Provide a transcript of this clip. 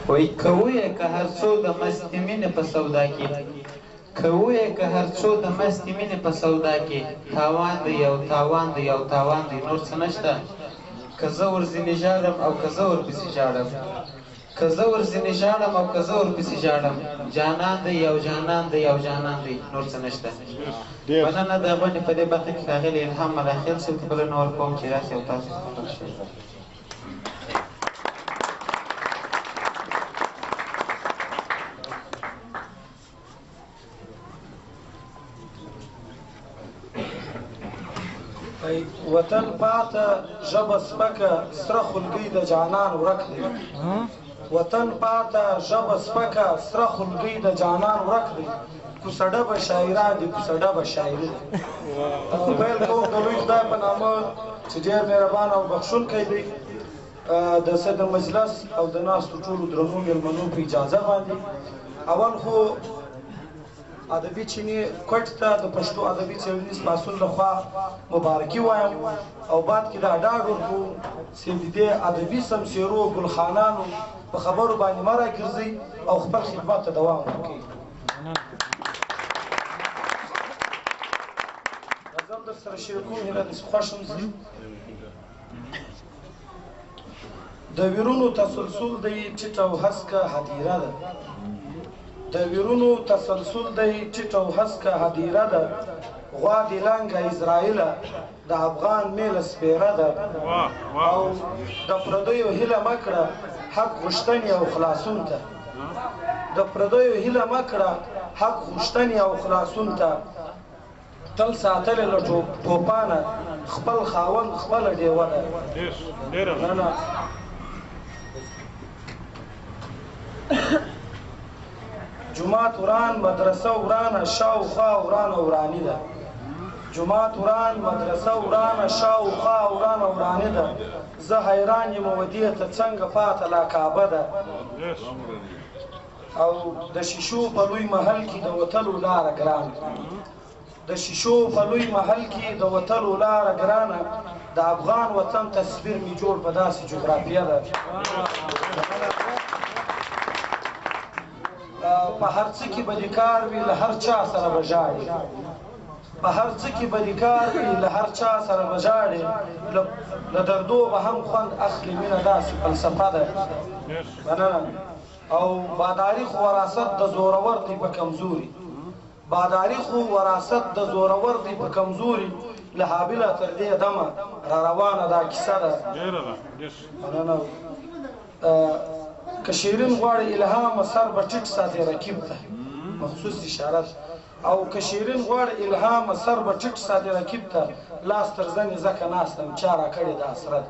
وای که وایې که هر څو د مستې مینې په سودا کې که وایې که هر څو د مستې مینې په سودا کې تاوان دی یو تاوان دی یو تاوان دی نور څه نشته که زه ورځینې ژاړم او که زه ورپسې ژاړم که زه ورځینې ژاړم او که زه ورپسې ژاړم جانان دی یو جانان دی یو جانان دی نور څه نشته مننه د غونډې په دې برخه کې ښاغلی الهام مراخیل صاحب ته بلنه ورکوم چې راسي او تاسو خبر شئ وطن پاته ژبه سپکه سره خلګۍ د جانان ورک دی وطن پاته ژبه سپکه سره خلګۍ د جانان ورک دی کوڅه ډبه شاعران دي کوڅه ډبه شاعري ده پیل کوم د لوی خدای په نامه چې ډېر مهربان او بخښونکی دی د صدر مجلس او د ناستو ټولو درنو مېلمنو په اجازه باندې اول خو ادبي چینې کوټ ته د پښتو ادبي څېړنیز پاڅون لخوا مبارکي وایم او بعد کې دا ډاډ ورکوم چې د دې ادبي سمسیرو ګلخانانو په خبرو باندې مه راګرځئ او خپل خدمت ته دوام ورکوئ زه هم درسره شریکوم هیله ده چې خوښ هم ځي د ویرونو تسلسل دی ټیټ او هسکه هدیره ده د ویرونو تسلسل دی ټیټ او هسکه هدیره ده غوا د لنګه اسرائیله د افغان میله سپیره ده او د پردیو هیله مه کړه حق غوښتنې او خلاصون ته د پردیو هیله مه کړه حق غوښتنې او خلاصون ته تل ساتلې له ټوپانه خپل خاوند خپله ډیوه ده جماعت وران مدرسه ورانه شاوخوا ورانه ورانی ده جماعت وران مدرسه ورانه شاوخوا ورانه ورانی ده زه حیران یم ودې ته څنګه پاته لا کعبه ده او د شیشو په لوی محل کې د وتلو لاره ګرانه د شیشو په لوی محل کې د وتلو لاره ګرانه د افغان وطن تصویر مې جوړ په داسې جغرافیه ده په هر څه کې به دې کار وي له هر چا سره به ژاړې په هر څه کې به دې کار وي له هر چا سره به ژاړې له دردو به هم خوند اخلي مینه داسې فلسفه ده مننه او باداري خو وراثت د زورور دی په کمزوري باداري خو وراثت د زورور دی په کمزوري له حابله تر دې دمه را روانه دا کیسه ده مننه که شیرین غواړي الهام سر به ټیټ ساتي رکیب ته مخصوص اشاره او که شیرین غواړي الهام سر به ټیټ ساتي رکیب ته لاس تر زنې ځکه ناستم چا راکړې د حسرت